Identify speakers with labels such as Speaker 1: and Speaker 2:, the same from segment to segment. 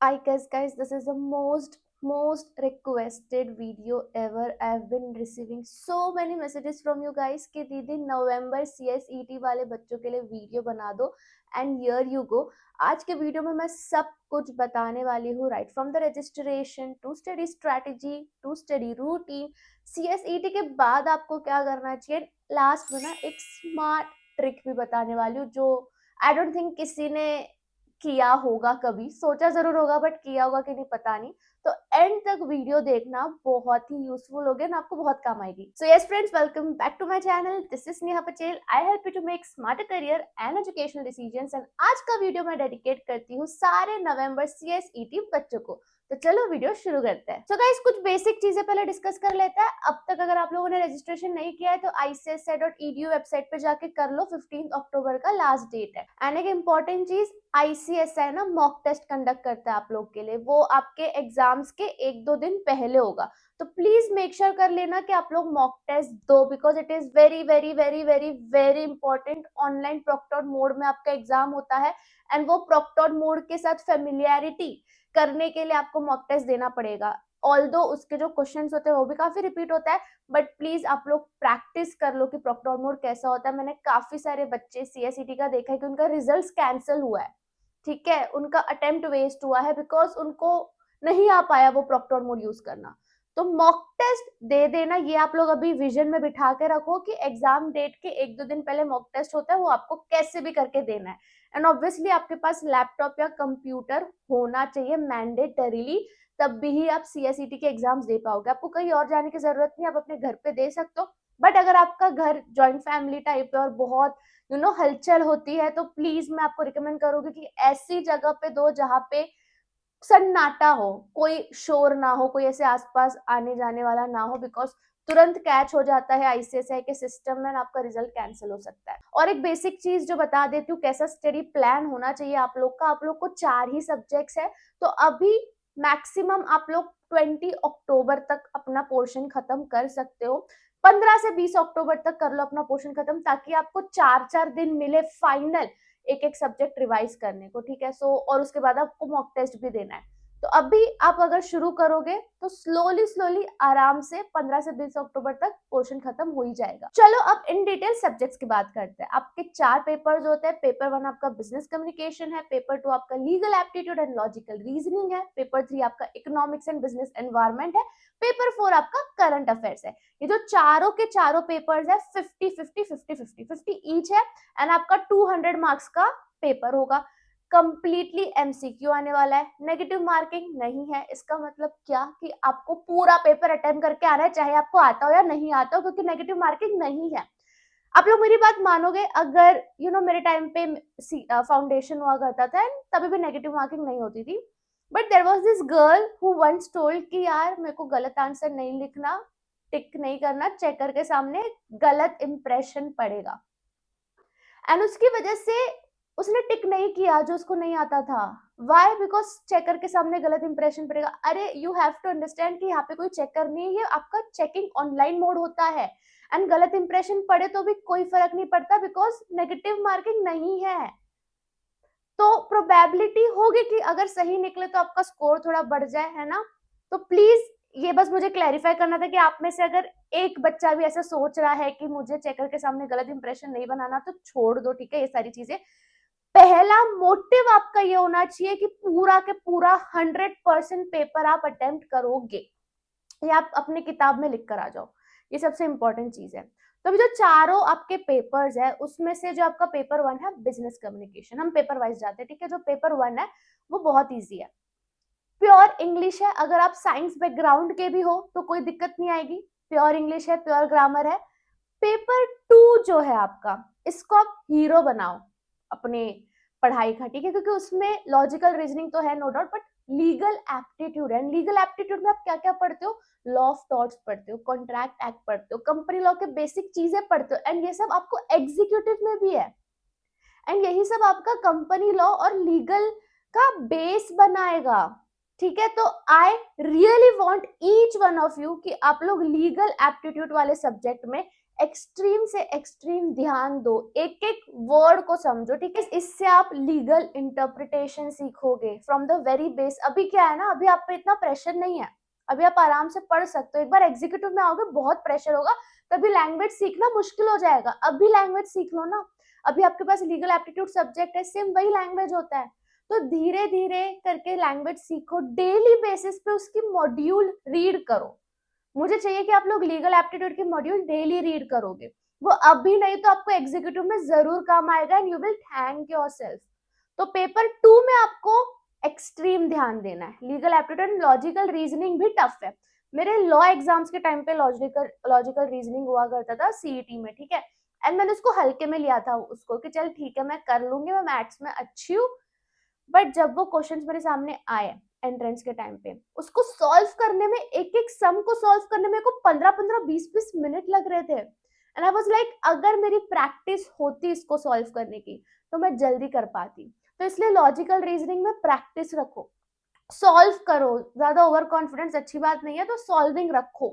Speaker 1: I guys, this is the most requested video ever. I've been receiving so many messages from you guys कि दीदी नवंबर CSET वाले बच्चों के लिए video बना दो एंड हियर यू गो। आज के वीडियो में मैं सब कुछ बताने वाली हूँ, right from the registration to study strategy to study routine, CSET के बाद आपको क्या करना चाहिए, लास्ट में ना एक स्मार्ट ट्रिक भी बताने वाली हूँ जो आई डोंट थिंक किसी ने किया होगा, कभी सोचा जरूर होगा बट किया होगा कि नहीं पता नहीं। तो एंड तक वीडियो देखना, बहुत ही यूजफुल होगा ना, आपको बहुत काम आएगी। So yes friends, welcome back to my channel. This is Neha Patel. I help you to make smarter career and educational decisions. And आज का वीडियो मैं डेडिकेट करती हूँ सारे नवंबर CSET बच्चों को। तो चलो वीडियो शुरू करते हैं। सो गाइस, कुछ बेसिक चीजें पहले डिस्कस कर लेते हैं। अब तक अगर आप लोगों ने रजिस्ट्रेशन नहीं किया है तो ICSET.edu वेबसाइट पे जाके कर लो। 15 अक्टूबर का लास्ट डेट है। एंड एक इम्पॉर्टेंट चीज, ICSI ना मॉक टेस्ट कंडक्ट करता है आप लोग के लिए। वो आपके एग्जाम्स के 1-2 दिन पहले होगा, तो प्लीज मेक श्योर कर लेना कि आप लोग मॉक टेस्ट दो, because it is very very very very very important. Online proctored mode में आपका एग्जाम होता है एंड वो प्रोक्टोर्ड मोड के साथ फेमिलियरिटी करने के लिए आपको मॉक टेस्ट देना पड़ेगा। ऑल्दो उसके जो क्वेश्चंस होते हैं वो भी काफी रिपीट होता है, बट प्लीज आप लोग प्रैक्टिस कर लो कि प्रोक्टोर्ड मोड कैसा होता है। मैंने काफी सारे बच्चे CSET का देखा है कि उनका रिजल्ट कैंसिल हुआ है, ठीक है, उनका अटेम्प्ट वेस्ट हुआ है बिकॉज उनको नहीं आ पाया वो प्रोक्टोर्ड मोड यूज करना। तो मॉक टेस्ट दे देना, ये आप लोग अभी विजन में बिठा के रखो कि एग्जाम डेट के 1-2 दिन पहले मॉक टेस्ट होता है, वो आपको कैसे भी करके देना है। एंड ऑब्वियसली आपके पास लैपटॉप या कंप्यूटर होना चाहिए मैंडेटरीली, तब भी ही आप CSET के एग्जाम्स दे पाओगे। आपको कहीं और जाने की जरूरत नहीं, आप अपने घर पे दे सकते हो। बट अगर आपका घर जॉइंट फैमिली टाइप है और बहुत हलचल होती है, तो प्लीज मैं आपको रिकमेंड करूंगी कि ऐसी जगह पे दो जहाँ पे सन्नाटा हो, कोई शोर ना हो, कोई ऐसे आसपास आने जाने वाला ना हो, बिकॉज तुरंत कैच हो जाता है ICSI के सिस्टम में, आपका रिजल्ट कैंसिल हो सकता है। और एक बेसिक चीज जो बता देती हूँ, कैसा स्टडी प्लान होना चाहिए आप लोग का। आप लोग को 4 ही सब्जेक्ट्स है, तो अभी मैक्सिमम आप लोग 20 अक्टूबर तक अपना पोर्शन खत्म कर सकते हो। 15 से 20 अक्टूबर तक कर लो अपना पोर्शन खत्म, ताकि आपको 4-4 दिन मिले फाइनल एक एक सब्जेक्ट रिवाइज करने को, ठीक है। सो और उसके बाद आपको मॉक टेस्ट भी देना है। तो अभी आप अगर शुरू करोगे तो स्लोली स्लोली आराम से 15 से 20 अक्टूबर तक पोर्शन खत्म हो ही जाएगा। चलो अब इन डिटेल सब्जेक्ट्स की बात करते हैं। आपके 4 पेपर्स होते हैं। पेपर 1 आपका बिजनेस कम्युनिकेशन है, पेपर 2 आपका legal aptitude and logical reasoning है, पेपर 3 आपका इकोनॉमिक्स एंड बिजनेस एनवायरमेंट है, पेपर 4 आपका करंट अफेयर्स है। ये जो चारों के चारों पेपर्स है 50-50 ईच है एंड आपका 200 मार्क्स का पेपर होगा। कंप्लीटली MCQ आने वाला है, नेगेटिव मार्किंग नहीं है। इसका मतलब क्या कि आपको पूरा पेपर अटेम्प्ट करके आना है, चाहे आपको आता हो या नहीं आता हो, क्योंकि नेगेटिव मार्किंग नहीं है। आप लोग मेरी बात मानोगे, अगर मेरे टाइम पे फाउंडेशन हुआ करता था तभी भी नेगेटिव मार्किंग नहीं होती थी, but there was this girl who once told कि यार मेरे को गलत आंसर नहीं लिखना, टिक नहीं करना, चेकर के सामने गलत इंप्रेशन पड़ेगा। एंड उसकी वजह से उसने टिक नहीं किया जो उसको नहीं आता था। वाई? बिकॉज चेकर के सामने गलत इंप्रेशन पड़ेगा। अरे यू हैव टू अंडरस्टैंड कि यहाँ पे कोई चेकर नहीं है, आपका चेकिंग ऑनलाइन मोड होता है एंड गलत इंप्रेशन पड़े तो भी कोई फर्क नहीं पड़ता, बिकॉज नेगेटिव मार्किंग नहीं है। तो प्रोबेबिलिटी होगी कि अगर सही निकले तो आपका स्कोर थोड़ा बढ़ जाए, है ना। तो प्लीज ये बस मुझे क्लैरिफाई करना था कि आप में से अगर एक बच्चा भी ऐसा सोच रहा है कि मुझे चेकर के सामने गलत इंप्रेशन नहीं बनाना, तो छोड़ दो, ठीक है, ये सारी चीजें। पहला मोटिव आपका ये होना चाहिए कि पूरा के पूरा 100% पेपर आप अटेम्प्ट करोगे, ये आप अपनी किताब में लिख कर आ जाओ। ये सबसे इंपॉर्टेंट चीज है। तो अभी जो चारों आपके पेपर्स है उसमें से जो आपका पेपर 1 है बिजनेस कम्युनिकेशन, हम पेपर वाइज जाते हैं, ठीक है। जो पेपर 1 है वो बहुत ईजी है, प्योर इंग्लिश है। अगर आप साइंस बैकग्राउंड के भी हो तो कोई दिक्कत नहीं आएगी, प्योर इंग्लिश है, प्योर ग्रामर है। पेपर 2 जो है आपका, इसको आप हीरो बनाओ अपने पढ़ाई का, ठीक है, क्योंकि उसमें लॉजिकल रीजनिंग तो है no doubt, but legal aptitude है। लीगल एप्टीट्यूड में आप क्या क्या पढ़ते हो? लॉ ऑफ थॉट्स पढ़ते हो, कॉन्ट्रैक्ट एक्ट पढ़ते हो, कंपनी लॉ के बेसिक चीजें पढ़ते हो, एंड ये सब आपको एग्जीक्यूटिव में भी है। एंड यही सब आपका कंपनी लॉ और लीगल का बेस बनाएगा, ठीक है। तो I really want each one of you कि आप लोग लीगल एप्टीट्यूड वाले सब्जेक्ट में एक्सट्रीम से एक्सट्रीम ध्यान दो, एक एक वर्ड को समझो, ठीक है। इससे आप लीगल इंटरप्रिटेशन सीखोगे फ्रॉम द वेरी बेस। अभी क्या है ना, अभी आप पे इतना प्रेशर नहीं है, अभी आप आराम से पढ़ सकते हो। एक बार एग्जीक्यूटिव में आओगे बहुत प्रेशर होगा, तभी लैंग्वेज सीखना मुश्किल हो जाएगा। अभी लैंग्वेज सीख लो ना, अभी आपके पास लीगल एप्टीट्यूड सब्जेक्ट है, सेम वही लैंग्वेज होता है। तो धीरे धीरे करके लैंग्वेज सीखो, डेली बेसिस पे उसकी मॉड्यूल रीड करो। मुझे चाहिए कि आप लोग लीगल एप्टीट्यूड की मॉड्यूल डेली रीड करोगे, वो अभी नहीं तो आपको एग्जीक्यूटिव में जरूर काम आएगा, and you will thank yourself. तो पेपर 2 में आपको एक्सट्रीम ध्यान देना है। लीगल एप्टीट्यूड, लॉजिकल रीजनिंग भी टफ है। मेरे लॉ एग्जाम्स के टाइम पे लॉजिकल रीजनिंग हुआ करता था सीईटी में, ठीक है। एंड मैंने उसको हल्के में लिया था उसको, कि चल ठीक है मैं कर लूंगी, मैं मैथ्स में अच्छी हूँ। बट जब वो क्वेश्चंस मेरे सामने आए एंट्रेंस के टाइम पे, उसको सॉल्व करने में, एक एक सम को सॉल्व करने में को 15-15 20-20 मिनट लग रहे थे। एंड आई वाज लाइक, अगर मेरी प्रैक्टिस होती इसको सॉल्व करने की तो मैं जल्दी कर पाती। तो इसलिए लॉजिकल रीजनिंग में प्रैक्टिस रखो, सॉल्व करो। ज्यादा ओवर कॉन्फिडेंस अच्छी बात नहीं है, तो सॉल्विंग रखो।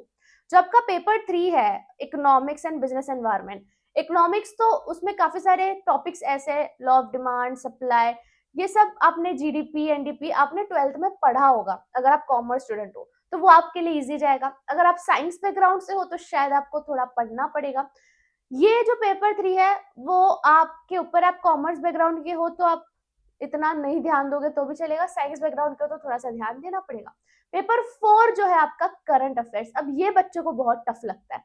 Speaker 1: जो आपका पेपर 3 है, economics and business environment, economics तो उसमें काफी सारे टॉपिक्स ऐसे, लॉ ऑफ डिमांड, सप्लाई, ये सब आपने, जीडीपी, एनडीपी आपने 12th में पढ़ा होगा। अगर आप कॉमर्स स्टूडेंट हो तो वो आपके लिए इजी जाएगा। अगर आप साइंस बैकग्राउंड से हो तो शायद आपको थोड़ा पढ़ना पड़ेगा। ये जो पेपर 3 है वो आपके ऊपर, आप कॉमर्स बैकग्राउंड के हो तो आप इतना नहीं ध्यान दोगे तो भी चलेगा, साइंस बैकग्राउंड का तो थोड़ा सा ध्यान देना पड़ेगा। पेपर 4 जो है आपका करंट अफेयर्स, अब ये बच्चों को बहुत टफ लगता है।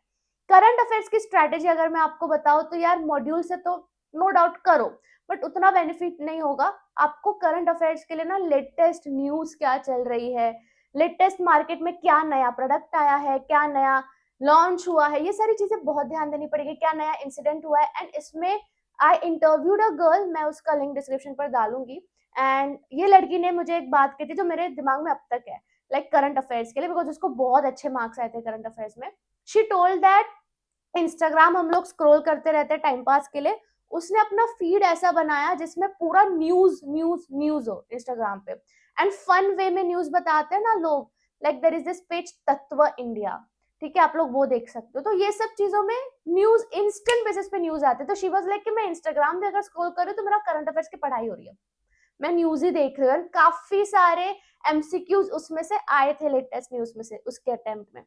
Speaker 1: करंट अफेयर्स की स्ट्रैटेजी अगर मैं आपको बताऊं तो यार, मॉड्यूल से तो नो डाउट करो, बट उतना बेनिफिट नहीं होगा आपको। करंट अफेयर्स के लिए ना, लेटेस्ट न्यूज क्या चल रही है, लेटेस्ट मार्केट में क्या नया प्रोडक्ट आया है, क्या नया लॉन्च हुआ है, ये सारी चीजें बहुत ध्यान देनी पड़ेगी। क्या नया इंसिडेंट हुआ है, एंड इसमें आई इंटरव्यूड अ गर्ल, मैं उसका लिंक डिस्क्रिप्शन पर डालूंगी। एंड ये लड़की ने मुझे एक बात कही थी जो मेरे दिमाग में अब तक है, लाइक करंट अफेयर्स के लिए, बिकॉज उसको बहुत अच्छे मार्क्स आए थे करंट अफेयर्स में। शी टोल्ड दैट इंस्टाग्राम हम लोग स्क्रॉल करते रहते हैं टाइम पास के लिए, उसने अपना फीड ऐसा बनाया जिसमें पूरा न्यूज न्यूज न्यूज हो इंस्टाग्राम पे, एंड फन वे में न्यूज बताते हैं ना लोग, like there is this page Tattva India, ठीक है, आप लोग वो देख सकते हो। तो ये सब चीजों में न्यूज इंस्टेंट बेसिस पे न्यूज आते हैं। तो शी वाज लाइक कि मैं इंस्टाग्राम पे अगर स्क्रॉल करूँ तो मेरा करंट अफेयर्स की पढ़ाई हो रही है, मैं न्यूज ही देख रही हूँ। काफी सारे एमसीक्यूज उसमें से आए थे, लेटेस्ट न्यूज में से, उसके अटेम्प्ट में।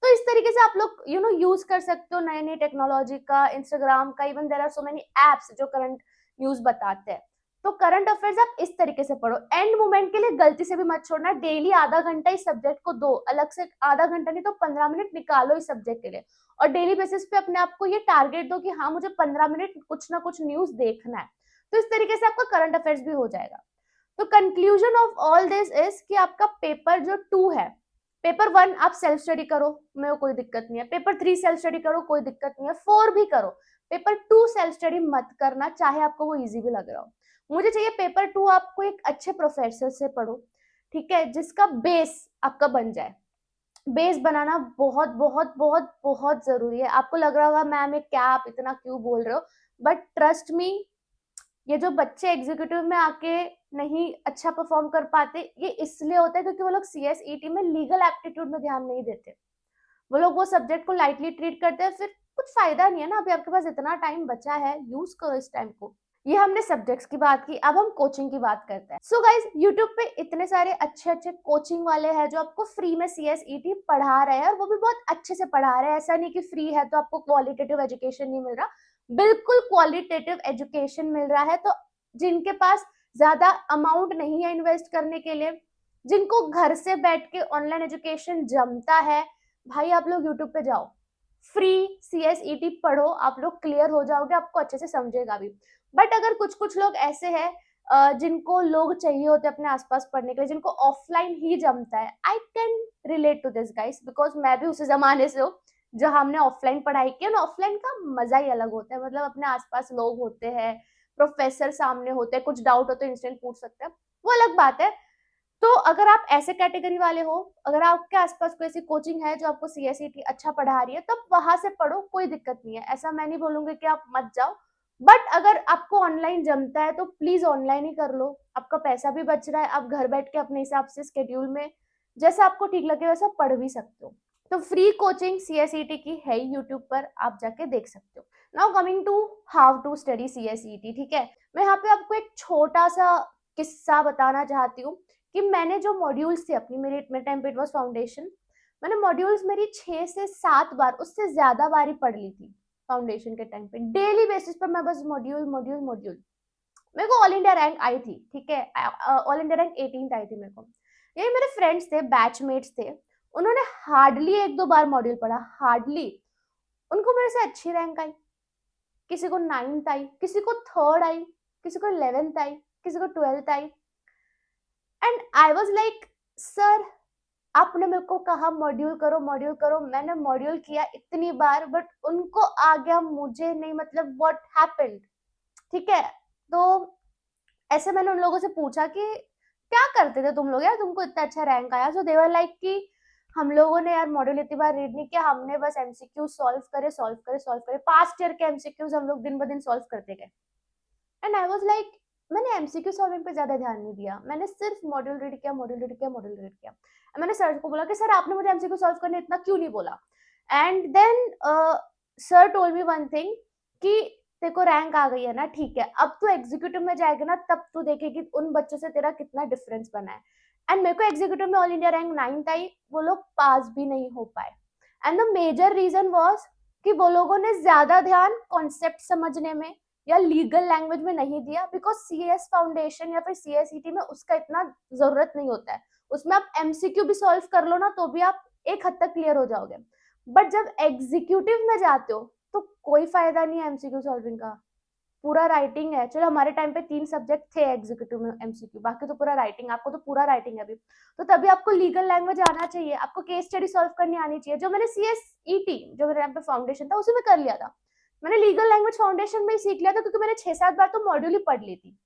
Speaker 1: तो इस तरीके से आप लोग यूज कर सकते हो नई नई टेक्नोलॉजी का, इंस्टाग्राम का। Even there are so many apps जो करंट न्यूज बताते हैं। तो करंट अफेयर्स आप इस तरीके से पढ़ो। एंड मोमेंट के लिए गलती से भी मत छोड़ना, डेली आधा घंटा इस सब्जेक्ट को दो, अलग से आधा घंटा नहीं तो 15 मिनट निकालो इस सब्जेक्ट के लिए। और डेली बेसिस पे अपने आप को ये टारगेट दो कि हाँ, मुझे 15 मिनट कुछ ना कुछ न्यूज देखना है। तो इस तरीके से आपका करंट अफेयर्स भी हो जाएगा। तो conclusion of all this is कि आपका पेपर जो 2 है, पेपर 1 आप सेल्फ स्टडी करो, मेरे को कोई दिक्कत नहीं है। पेपर 3 सेल्फ स्टडी करो, कोई दिक्कत नहीं है। 4 भी करो। पेपर 2 सेल्फ स्टडी मत करना, चाहे आपको वो इजी भी लग रहा हो। मुझे चाहिए पेपर 2 आपको एक अच्छे प्रोफेसर से पढ़ो, ठीक है, जिसका बेस आपका बन जाए। बेस बनाना बहुत बहुत बहुत बहुत जरूरी है। आपको लग रहा होगा मैम ये क्या, आप इतना क्यों बोल रहे हो, बट ट्रस्ट मी, ये जो बच्चे एग्जीक्यूटिव में आके नहीं अच्छा परफॉर्म कर पाते, ये इसलिए होता है क्योंकि वो लोग सीएसईटी में लीगल एप्टीट्यूड में ध्यान नहीं देते। वो लोग वो सब्जेक्ट को लाइटली ट्रीट करते हैं, फिर कुछ फायदा नहीं है ना। अभी आपके पास इतना टाइम बचा है, यूज करो इस टाइम को। ये हमने सब्जेक्ट्स की बात की, अब हम कोचिंग की बात करते हैं। सो गाइज, यूट्यूब पे इतने सारे अच्छे अच्छे कोचिंग वाले हैं जो आपको फ्री में सीएसईटी पढ़ा रहे हैं, और वो भी बहुत अच्छे से पढ़ा रहे हैं। ऐसा नहीं कि फ्री है तो आपको क्वालिटेटिव एजुकेशन नहीं मिल रहा, बिल्कुल क्वालिटेटिव एजुकेशन मिल रहा है। तो जिनके पास ज्यादा अमाउंट नहीं है इन्वेस्ट करने के लिए, जिनको घर से बैठ के ऑनलाइन एजुकेशन जमता है, भाई आप लोग यूट्यूब पे जाओ, फ्री सीएसईटी पढ़ो, आप लोग क्लियर हो जाओगे, आपको अच्छे से समझेगा भी। बट अगर कुछ कुछ लोग ऐसे हैं जिनको लोग चाहिए होते हैं अपने आसपास पढ़ने के लिए, जिनको ऑफलाइन ही जमता है, I can relate to this guys, because मैं भी उसी जमाने से हूँ जब हमने ऑफलाइन पढ़ाई की। ना, ऑफलाइन का मजा ही अलग होता है, मतलब अपने आसपास लोग होते हैं, प्रोफेसर सामने होते हैं, कुछ डाउट हो तो इंस्टेंट पूछ सकते हैं, वो अलग बात है। तो अगर आप ऐसे कैटेगरी वाले हो, अगर आपके आसपास कोई ऐसी कोचिंग है जो आपको सीएसईटी अच्छा पढ़ा रही है, तब वहां से पढ़ो, कोई दिक्कत नहीं है। ऐसा मैं नहीं बोलूंगी कि आप मत जाओ, बट अगर आपको ऑनलाइन जमता है तो प्लीज ऑनलाइन ही कर लो। आपका पैसा भी बच रहा है, आप घर बैठ के अपने हिसाब से स्केड्यूल में जैसा आपको ठीक लगे वैसा पढ़ भी सकते हो। तो फ्री कोचिंग CSET की है ही यूट्यूब पर, आप जाके देख सकते हो। Now coming to how to study CSET, ठीक है। मैं यहाँ पे आपको एक छोटा सा किस्सा बताना चाहती हूँ कि मैंने जो मॉड्यूल्स थे अपनी, मेरे टाइम पे इट वाज फाउंडेशन, मैंने मॉड्यूल्स मेरी 6 से 7 बार, उससे ज्यादा बार ही पढ़ ली थी फाउंडेशन के टाइम पे। डेली बेसिस पर मैं बस मॉड्यूल मॉड्यूल मॉड्यूल। मेरे को ऑल इंडिया रैंक आई थी, ठीक है, ऑल इंडिया रैंक 18th आई थी मेरे को। ये मेरे फ्रेंड्स थे, बैचमेट्स थे, उन्होंने हार्डली 1-2 बार मॉड्यूल पढ़ा, हार्डली, उनको मेरे से अच्छी रैंक आई। किसी को 9th आई, किसी को 3rd आई, किसी को 11th आई, किसी को 12th I. And I was like, sir आपने मेरे को कहा मॉड्यूल करो मॉड्यूल करो, मैंने मॉड्यूल किया इतनी बार, बट उनको आ गया, मुझे नहीं, मतलब व्हाट हैपेंड, ठीक है। तो ऐसे मैंने उन लोगों से पूछा कि क्या करते थे तुम लोग यार, तुमको इतना अच्छा रैंक आया। सो दे वर लाइक कि हम लोगों ने यार मॉड्यूल इतनी बार रीड नहीं किया, हमने बस MCQ सॉल्व करे सॉल्व करे सॉल्व करे, पास्ट ईयर के MCQs हम लोग दिन ब दिन सॉल्व करते गए। एंड आई वाज लाइक, मैंने MCQ सॉल्विंग पे ज्यादा ध्यान नहीं दिया, मैंने सिर्फ मॉड्यूल रीड किया मॉड्यूल रीड किया मॉड्यूल रीड किया। मैंने सर को बोला कि सर आपने मुझे MCQ सॉल्व करने इतना क्यों नहीं बोला। And then sir told me one thing कि तेरे को रैंक आ गई है ना, ठीक है, अब तू एग्जीक्यूटिव में जाएगा ना, तब तू देखेगी उन बच्चों से तेरा कितना डिफरेंस बना है। एंड मेरे को एग्जीक्यूटिव में ऑल इंडिया रैंक 9th आई, वो लोग पास भी नहीं हो पाए। And the major reason was कि वो लोगों ने ज्यादा ध्यान कॉन्सेप्ट समझने में या लीगल लैंग्वेज में नहीं दिया, बिकॉज CS फाउंडेशन या फिर CSET में उसका इतना जरूरत नहीं होता है। उसमें आप MCQ भी सॉल्व कर लो ना, तो भी आप एक हद तक क्लियर हो जाओगे। बट जब एग्जीक्यूटिव में जाते हो तो कोई फायदा नहीं है MCQ सॉल्विंग का, पूरा राइटिंग है। चलो हमारे टाइम पे 3 सब्जेक्ट थे एग्जीक्यूटिव में MCQ, बाकी तो पूरा राइटिंग, आपको तो पूरा राइटिंग है अभी। तो तभी आपको लीगल लैंग्वेज आना चाहिए, आपको केस स्टडी सॉल्व करनी आनी चाहिए, जो मैंने CSET, जो मेरे टाइम पे फाउंडेशन था, उसी में कर लिया था। मैंने लीगल लैंग्वेज फाउंडेशन में ही सीख लिया था, क्योंकि मैंने 6-7 बार तो मॉड्यूल ही पढ़ ली थी।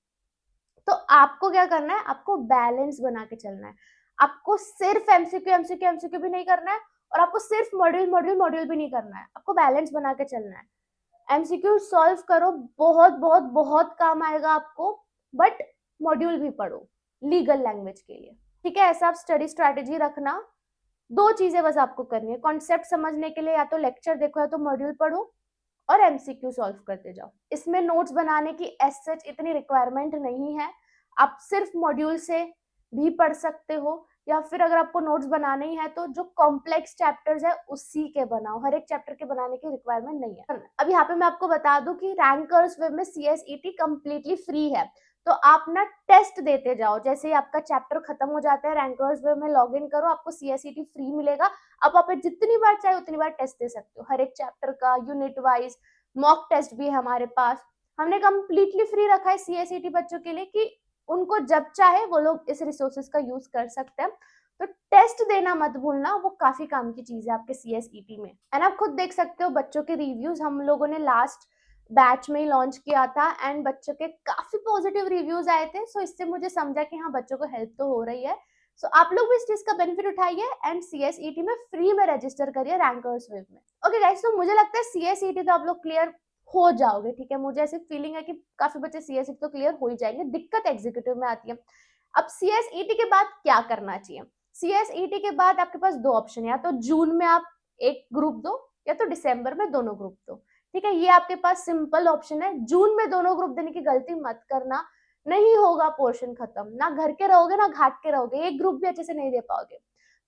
Speaker 1: तो आपको क्या करना है, आपको बैलेंस बना के चलना है। आपको सिर्फ MCQ MCQ MCQ भी नहीं करना है, और आपको सिर्फ मॉड्यूल मॉड्यूल मॉड्यूल भी नहीं करना है, आपको बैलेंस बना के चलना है। MCQ सॉल्व करो, बहुत बहुत बहुत काम आएगा आपको, बट मॉड्यूल भी पढ़ो लीगल लैंग्वेज के लिए, ठीक है। ऐसा आप स्टडी स्ट्रैटेजी रखना। 2 चीजें बस आपको करनी है, कॉन्सेप्ट समझने के लिए या तो लेक्चर देखो या तो मॉड्यूल पढ़ो, और MCQ सॉल्व करते जाओ। इसमें नोट्स बनाने की एज सच इतनी रिक्वायरमेंट नहीं है, आप सिर्फ मॉड्यूल से भी पढ़ सकते हो, या फिर अगर आपको नोट्स बनाने ही है तो जो कॉम्प्लेक्स चैप्टर्स है उसी के बनाओ, हर एक चैप्टर के बनाने की रिक्वायरमेंट नहीं है। अब यहाँ पे मैं आपको बता दूं कि रैंकर्सवेव में CSET कंप्लीटली फ्री है, तो आप ना टेस्ट देते जाओ, जैसे ही आपका चैप्टर खत्म हो जाता है रैंकर्सवेव में लॉग इन करो, आपको CSET फ्री मिलेगा। अब आप जितनी बार चाहे उतनी बार टेस्ट दे सकते हो, हर एक चैप्टर का यूनिट वाइज मॉक टेस्ट भी है हमारे पास। हमने कंप्लीटली फ्री रखा है CSET बच्चों के लिए कि उनको जब चाहे वो लोग इस रिसोर्सेज का यूज कर सकते हैं। तो टेस्ट देना मत भूलना, वो काफी काम की चीज है आपके CSET में। एंड आप खुद देख सकते हो बच्चों के रिव्यूज हम लोगों ने लास्ट बैच में ही लॉन्च किया था, एंड बच्चों के काफी पॉजिटिव रिव्यूज आए थे। सो इससे मुझे समझा कि हाँ, बच्चों को हेल्प तो हो रही है। सो आप लोग भी इस चीज का बेनिफिट उठाइए एंड CSET में फ्री में रजिस्टर करिए रैंकर्सवेव में। ओके गाइस, तो मुझे लगता है CSET तो आप लोग क्लियर हो जाओगे, ठीक है। मुझे ऐसी फीलिंग है कि काफी बच्चे CSET तो क्लियर हो ही जाएंगे, दिक्कत एग्जीक्यूटिव में आती है। अब CSET के बाद क्या करना चाहिए। CSET के बाद आपके पास 2 ऑप्शन है, या तो जून में आप एक ग्रुप दो, या तो दिसंबर में दोनों ग्रुप दो, ठीक है। ये आपके पास सिंपल ऑप्शन है। जून में दोनों ग्रुप देने की गलती मत करना, नहीं होगा पोर्शन खत्म, ना घर के रहोगे ना घाट के रहोगे, एक ग्रुप भी अच्छे से नहीं दे पाओगे।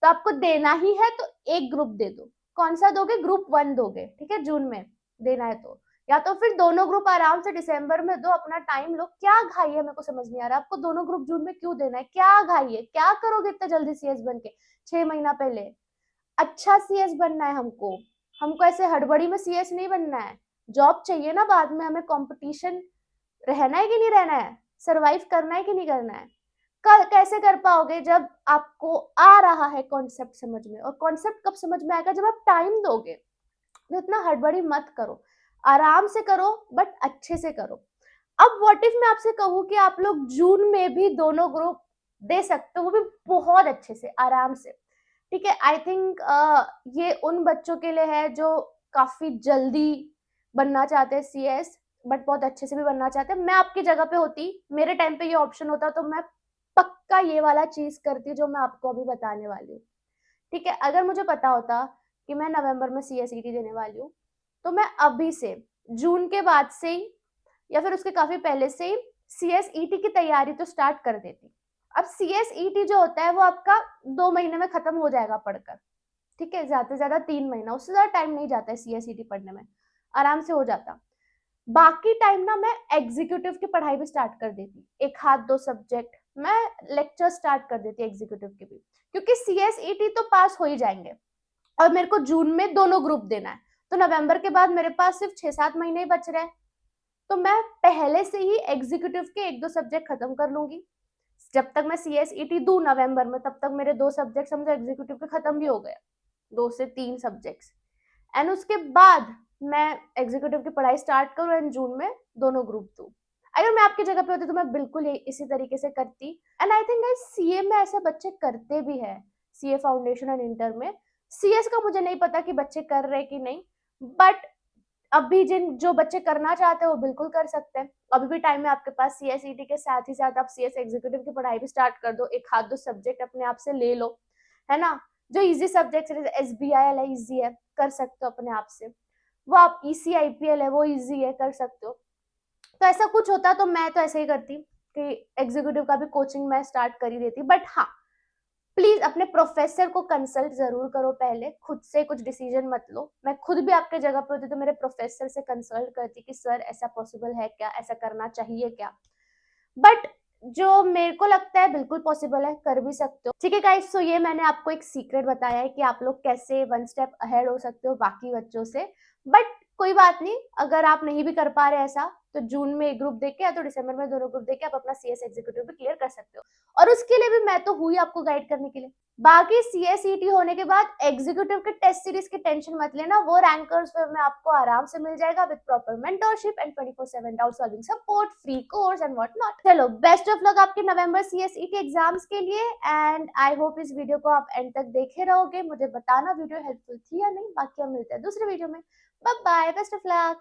Speaker 1: तो आपको देना ही है तो एक ग्रुप दे दो। कौन सा दोगे, ग्रुप 1 दोगे, ठीक है, जून में देना है तो। या तो फिर दोनों ग्रुप आराम से दिसंबर में दो, अपना टाइम लो। क्या घाई है, मेरे को समझ नहीं आ रहा आपको दोनों ग्रुप जून में क्यों देना है, क्या घाई है, क्या करोगे इतना जल्दी CS बन के 6 महीना पहले। अच्छा CS बनना है हमको, हमको ऐसे हड़बड़ी में CS नहीं बनना है। जॉब चाहिए ना बाद में, हमें कंपटीशन रहना है कि नहीं रहना है, सरवाइव करना है कि नहीं करना है। कैसे कर पाओगे जब आपको आ रहा है कॉन्सेप्ट समझ में, और कॉन्सेप्ट कब समझ में आएगा, जब आप टाइम दोगे। तो इतना हड़बड़ी मत करो, आराम से करो, बट अच्छे से करो। अब व्हाट इफ मैं आपसे कहूँ कि आप लोग जून में भी दोनों ग्रुप दे सकते हो, वो भी बहुत अच्छे से आराम से, ठीक है। आई थिंक ये उन बच्चों के लिए है जो काफी जल्दी बनना चाहते हैं CS, बट बहुत अच्छे से भी बनना चाहते हैं। मैं आपकी जगह पे होती, मेरे टाइम पे ये ऑप्शन होता, तो मैं पक्का ये वाला चीज करती जो मैं आपको अभी बताने वाली हूँ, ठीक है। अगर मुझे पता होता कि मैं नवंबर में CSET देने वाली हूँ, तो मैं अभी से जून के बाद से ही या फिर उसके काफी पहले से ही CSET की तैयारी तो स्टार्ट कर देती। अब CSET जो होता है वो आपका 2 महीने में खत्म हो जाएगा पढ़कर, ठीक है, ज्यादा से ज्यादा 3 महीना, उससे ज्यादा टाइम नहीं जाता है CSET पढ़ने में, आराम से हो जाता। बाकी टाइम ना मैं एग्जीक्यूटिव की पढ़ाई भी स्टार्ट कर देती, एक हाथ दो सब्जेक्ट मैं लेक्चर स्टार्ट कर देती एग्जीक्यूटिव के भी, क्योंकि CSET तो पास हो ही जाएंगे और मेरे को जून में दोनों ग्रुप देना है, तो नवंबर के बाद मेरे पास सिर्फ 6-7 महीने ही बच रहे हैं, तो मैं पहले से ही एग्जीक्यूटिव के एक दो सब्जेक्ट खत्म कर लूंगी। जब तक मैं CSET दूं नवंबर में, तब तक मेरे 2 सब्जेक्ट समझो एग्जीक्यूटिव के खत्म भी हो गए, 2 से 3 सब्जेक्ट्स, एंड उसके बाद मैं एग्जीक्यूटिव की पढ़ाई स्टार्ट करूँ एंड जून में दोनों ग्रुप दूं। अगर मैं आपकी जगह पे होती तो मैं बिल्कुल इसी तरीके से करती, एंड आई थिंक CA में ऐसे बच्चे करते भी है, CA फाउंडेशन एंड इंटर में। CS का मुझे नहीं पता कि बच्चे कर रहे कि नहीं, बट अभी जिन जो बच्चे करना चाहते हैं वो बिल्कुल कर सकते हैं, अभी भी टाइम है आपके पास। CSET के साथ ही साथ आप CS एग्जीक्यूटिव की पढ़ाई भी स्टार्ट कर दो, एक हाथ दो सब्जेक्ट अपने आप से ले लो, है ना। जो इजी सब्जेक्ट है, SBI है, इजी है, कर सकते हो अपने आप से। वो आप ECIPL है, वो इजी है, कर सकते हो। तो ऐसा कुछ होता तो मैं तो ऐसे ही करती कि एग्जीक्यूटिव का भी कोचिंग मैं स्टार्ट कर ही देती, बट हाँ, प्लीज अपने प्रोफेसर को कंसल्ट जरूर करो पहले, खुद से कुछ डिसीजन मत लो। मैं खुद भी आपके जगह पे होती तो मेरे प्रोफेसर से कंसल्ट करती कि सर ऐसा पॉसिबल है क्या, ऐसा करना चाहिए क्या, बट जो मेरे को लगता है बिल्कुल पॉसिबल है, कर भी सकते हो। ठीक है गाइस, सो ये मैंने आपको एक सीक्रेट बताया है कि आप लोग कैसे 1 स्टेप अहेड हो सकते हो बाकी बच्चों से, बट कोई बात नहीं, अगर आप नहीं भी कर पा रहे ऐसा, तो जून में एक ग्रुप देके या तो दिसंबर में दोनों ग्रुप देके आप अपना CS एग्जीक्यूटिव भी क्लियर कर सकते हो, और उसके लिए भी मैं तो हुई आपको गाइड करने के लिए। बाकी CSET होने के बाद एग्जीक्यूटिव के टेस्ट सीरीज की टेंशन मत लेना, वो रैंकर्स वेव में आपको आराम से मिल जाएगा with proper mentorship and 24/7 doubt solving support, free course and what not. चलो, बेस्ट ऑफ लक आपके नवंबर CSET एग्जाम्स के लिए, एंड आई होप इस वीडियो को आप एंड तक देखे रहोगे। मुझे बताना वीडियो हेल्पफुल थी या नहीं। बाकी हम मिलते हैं दूसरे वीडियो में। Bye bye, best of luck.